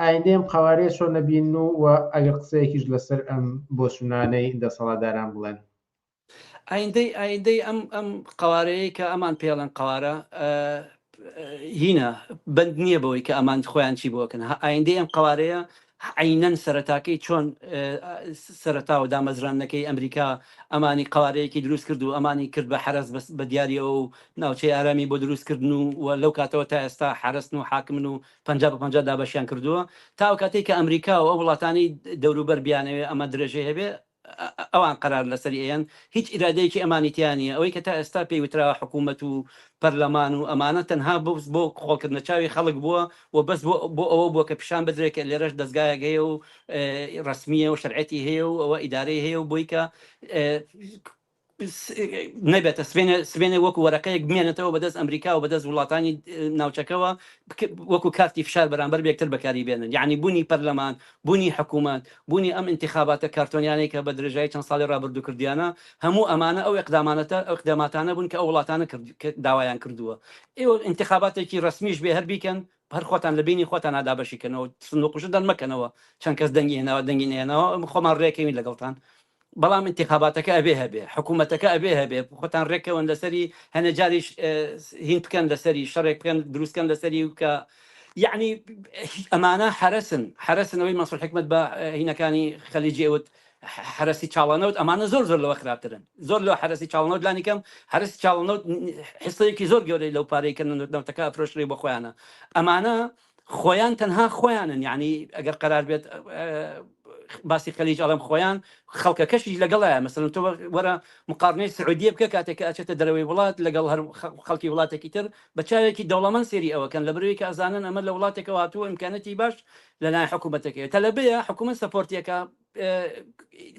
ئایندەم قوارێ چۆن نەبین و ئەگەر قسەیەکیش لەسەر ئەم بۆ سونانەی دەسەڵاتداران بڵێن. ئایندەی ئەم قوارەیە کە ئەمان پێڵەن قوارە هینە بند نییە بەوەی کە ئەمان خۆیان چی بۆکەن. ئایندەی ئەم قوارەیە عینەن سەرەتاکەی چۆن سەرەتا و دامەزرانەکەی ئەمریکا ئەمانی قوارەیەکی دروست کرد و ئەمانی کرد بە حرەز بە دیاریەوە و ناوچەی ئارامی بۆ دروستکردن و لەو کاتەوە تا ئێستا حرەستن و حاکمن و 50 دابەشیان کردووە تا کاتێک کە ئەمریکا و ئەو وڵاتانی دەوروبەر بیانەوێ ئەمە درێژێ هەبێ ئەوان قرار لەسەر ئێن هیچ ئیرادەیەکی ئەمانیتیانە ئەوەی کە تا ئێستا پێیوتراوە حکوومەت و پەرلەمان و ئەمانە تەنها بۆ خۆڵکردنەچاوی خەڵک بووە و بەس بۆ ئەوە بووە کە پیشان بدرێت لێرەش دەستگایەک هەیە و ڕسمیە و شەرعەتی هەیە و ئەوە ئیدارەی هەیە و بۆی کە نەبێتە سبێنێ وەکو وەرەقەیەک بمێنێتەوە بەدەست ئەمریکا و بەدەست وڵاتانی ناوچەکەەوە وەکو کارتی فشار بەرامبەر بێکتر بەکاری بێنن یعنی بوونی پەرلەمان بوونی حکوومەت بوونی ئەم انتخاباتە کارتۆنیانەی کە بە درێژایی چەند ساڵی ڕابردوو کردیانە هەموو ئەمانە ئەو ئەقداماتانە بوون کە ئەو وڵاتانە داوایان کردووە ئێوە انتخاباتێکی ڕسمیش بێ هەر بیکەن هەر خۆتان لە بینی خۆتان ئادابەشیکەنەوە سندوقش دەنمەکەنەوە چەند کەس دەنگی هێناوە دەنگی نێنەوە خۆمان ڕێکەوین لەگەڵتان بەڵام انتخاباتەکە ئەبێ هەبێ حکوومەتەکە ئەبێ هەبێ خۆتان ڕێکەوەن لەسەری هەنە جاریش هین بکەن لەسەری شەڕێک بکەن دروستکەن لەسەری و کە یعنی ئەمانە حرەسنەوەی مەسوول حکمت بە هینەکانی خەلیجی ئەوت حرەسی چاڵانەوت ئەمانە زۆر لەوە خراپترن زۆر لەوە حرەسی چاڵنەوت لانی کەم حرەسی چاڵنەوت حسەیەکی زۆر گەورەی لەو پارەیکردنەوەتەکە ئەفرۆشتری بۆ خۆیانە ئەمانە خۆیان تەنها خۆیانن یعنی ئەگەر قرار بێت باسی خەلیج ئەڵم خۆیان خەڵکەکەشی لەگەڵایە مەسەڵەن تۆ وەرە مقارنەی سعودیە بکە کاتێککە ئەچێتە دەرەوەی وڵات لەگەڵ هەر خەڵکی وڵاتێکی تر بە چاوێکی دەوڵەمەند سێری ئەوەکەن لە بروی کە ئازانن ئەمە لە وڵاتێکەوە هاتووە ئیمکانەتی باش لەلایەن حکوومەتەکەی تەلەبەیە حکوومەت سەپۆرتیەکە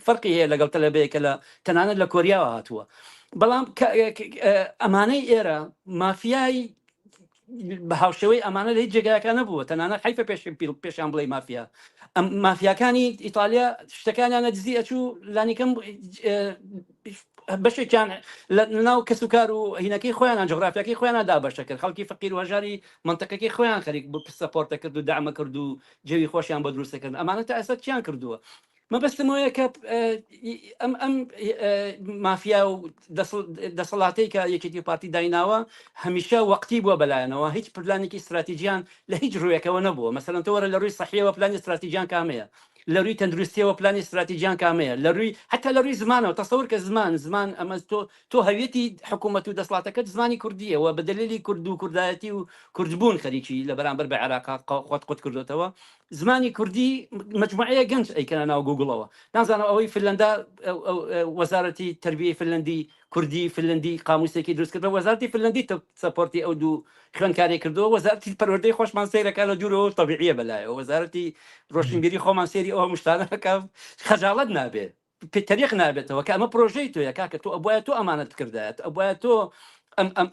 فەرقی هەیە لەگەڵ تەلەبەیەکە لە تەنانەت لە کۆریاوە هاتووە بەڵام ئەمانەی ئێرە مافیای بە هاوشەوەی ئەمانە لە هیچ جێگایەکان نەبووە تەنانەت حیفە پێشیان بڵێ مافیا ئەم مافیاکانی ئیتالیا شتەکانیانە دزی ئەچوو لانیکەم بەشێکیان ناو کەسوکار و هینەکەی خۆیان جغرافیاکەی خۆیان دابەشە کرد خەڵکی فەقیر و هەژاری منتەقەکەی خۆیان خەریک بۆ سەپۆرتە کرد و دامە کرد و جێوی خۆشیان بۆ دروستەکردن ئەمانە تا ئێستا چیان کردووە مەبەستمەوەیە کە ئەم مافیا و دەسەڵاتەی کە یەکێتی پارتی دایناوە هەمیشە وەقتی بووە بەلایەنەوە هیچ پلانێکی استراتیژیان لە هیچ ڕوویەکەوە نەبووە مەسەڵەن تۆ وەرە لە ڕووی سەحیەوە پلانی استراتیژیان کامەیە لە ڕووی تەندروستیەوە پلانی استراتیژیان کامەیە لە ڕووی حتا لە ڕووی زمانەوە تەسەور کە زمان ئەمە تۆ هەویەتی حکوومەت و دەسەڵاتەکەت زمانی کوردیەوە بە دلیلی کورد و کوردایەتی و کوردبوون خەریکی لە بەرامبەر بە عێراق خۆت کردوێتەوە زمانی کوردی مجموعەیە گەنج ئەیکەنە ناو گوگڵەوە نازانم ئەوەی فنلەندا وەزارەتی تربیەی فنلەندی کوردی فنلەندی قاموسێکی دروست کرد وەزارەتی فنلەندی سەپۆرتی ئەو دوو خوێندکاری کردووە وەزارەتی پەروەردەی خۆشمان سەیرەکە لە دوورەوە تەبیعیە بەلایەوە وەزارەتی ڕۆشنبیری خۆمان سێری ئەوە مشتانەکە خەجاڵەت نابێت تەریق نابێتەوە کە ئەمە پرۆژەی تۆیە کاکە تۆ ئەبوایە تۆ ئەمانەت کردایەت ئەبوایە تۆ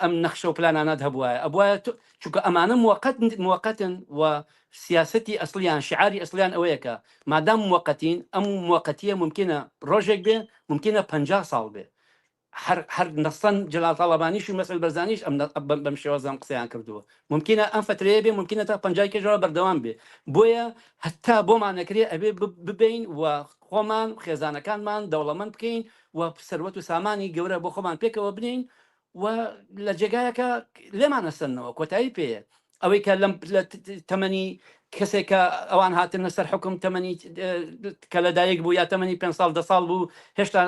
ئەم نەخشە و پلانانات هەبووە ئەبوایە چونکە ئەمانە موقتن و سیاسەتی ئەسلیان شعاری ئەسلیان ئەوەیەکە مادام موقتین ئەم موقتیە ممکنە ڕۆژێک بێ ممکنە 50 ساڵ بێ هەر نەستان جەلال تاڵەبانیش و مەسعود بەرزانیش بەم شێوەزەم قسەیان کردووە ممکنە ئەم فترەیە بێ ممکنە تا 50 کێژەوە بەردەوام بێ بۆیە هەتا بۆمان نەکرێ ئەبێ ببین و خۆمان خێزانەکانمان دەوڵەمەند بکەین و سەروەت و سامانی گەورە بۆ خۆمان پێکەوە بنین و لە جێگایەکە لێمانە سنەوە کۆتایی پێەیە ئەوەی کە لە تەمەنی کەسێکە ئەوان هاتن لەسەر حکم تەمەنی کە لەدایک بوو یا تەمەنی 5 ساڵ 10 ساڵ بوو هێشتا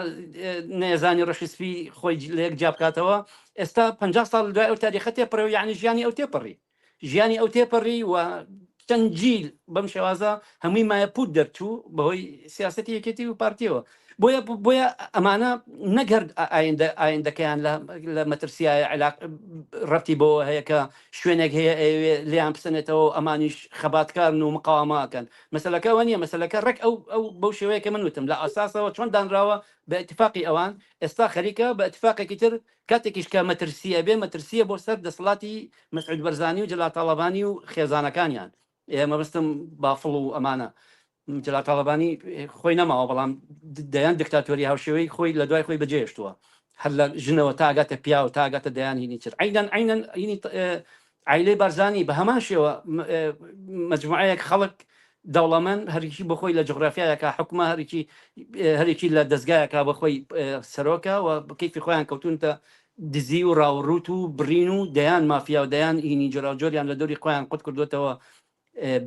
نێزانی ڕەشیسپی خۆی لە یەک جابکاتەوە ئێستا 50 ساڵ دوای ئەو تاریخە تێپەڕی و یعنی ژیانی ئەو تێپەڕی ژیانی ئەو تێپەڕی و چەند جیل بەم شێوازە هەمووی مایەپوت دەرچوو بەهۆی سیاسەتی یەکێتی و پارتیەوە بۆیە ئەمانە نەگەرد ئایندەکەیان لە مەترسیایە علاق ڕەتی بۆ هەیە کە شوێنێک هەیە لیان بسنێتەوە ئەمانیش خەباتکارن و مقاوماکەن مەسەلەکەەوە نیە مەسەلەکە ڕێک ئەو بەو شێوەیە کە من وتم لە ئاساسەوە چۆن دانراوە بە اتفاقی ئەوان ئێستا خەریکە بە اتفاقێکی تر کاتێکیش کە مەترسیە بێ مەترسیە بۆ سەر دەسەڵاتی مەسعود بەرزانی و جەلال تاڵەبانی و خێزانەکانیان ئێمە بستم بافڵ و ئەمانە جەلال تاڵەبانی خۆی نەماوە بەڵام دەیان دکتاتۆری هاوشێوەی خۆی لە دوای خۆی بەجێشتووە هەر لە ژنەوە تاگاتە پیا و تاگاتە دەیان هینی چر عینەن عیلەی بارزانی بە هەمان شێوە مجموعەیەک خەڵک دەوڵەمەند هەرکی بەخۆی لە جغرافیایەکە حکومە هەرێکی لە دەستگایەکە بەخۆی سەرۆکە و بکەیفی خۆیان کەوتونتە دزی و ڕاوڕوت و برین و دەیان مافیا و دەیان هینی جۆراوجۆریان لە دەوری خۆیان قوت کردوێتەوە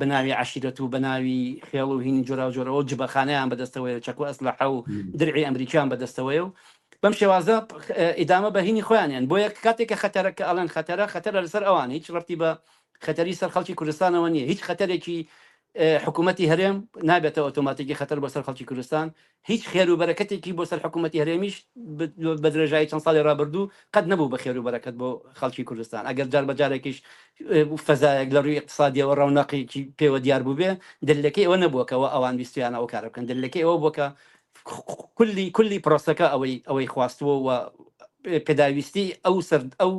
بناوی عشیرەت و بناوی خێڵ و هینی جۆراوجۆرەوە جبەخانەیان بەدەستەوەی چەکو ئەسلحە و درعی ئەمریکیان بەدەستەوەی و بەم شێوازە ئیدامە بە هینی خۆیانیان بۆ یەک کاتێکە خەتەرەکە ئەڵەن خەتەرە لەسەر ئەوان هیچ ڕەتی بە خەتەری سەر خەڵکی کوردستانەوە نییە هیچ خەتەرێکی حکوومەتی هەرێم نابێتە ئۆتۆماتیکی خەتەر بۆ سەر خەڵکی کوردستان هیچ خێر و بەرەکەتێکی بۆ سەر حکوومەتی هەرێمیش بە درێژایی چەند ساڵی ڕابردوو قەت نەبوو بە خێر و بەرەکەت بۆ خەڵکی کوردستان ئەگەر جار بەجارێکیش فەزایەک لە ڕووی اقتصادیەوە ڕەونەقێکی پێوە دیار بوو بێ دلەکەی ئەوە نەبووکەوە ئەوان ویستیانە ئەو کارە بکەن دلەکەی ئەوە بووکە کولی پرۆسەکە ئەوەی خواستووە و پێداویستی ئەو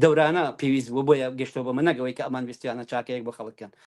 دەورانە پێویست بوو بۆیە گەشتەوە بە منەگەوەی کە ئەمان ویستیانە چاکەیەک بۆ خەڵکەن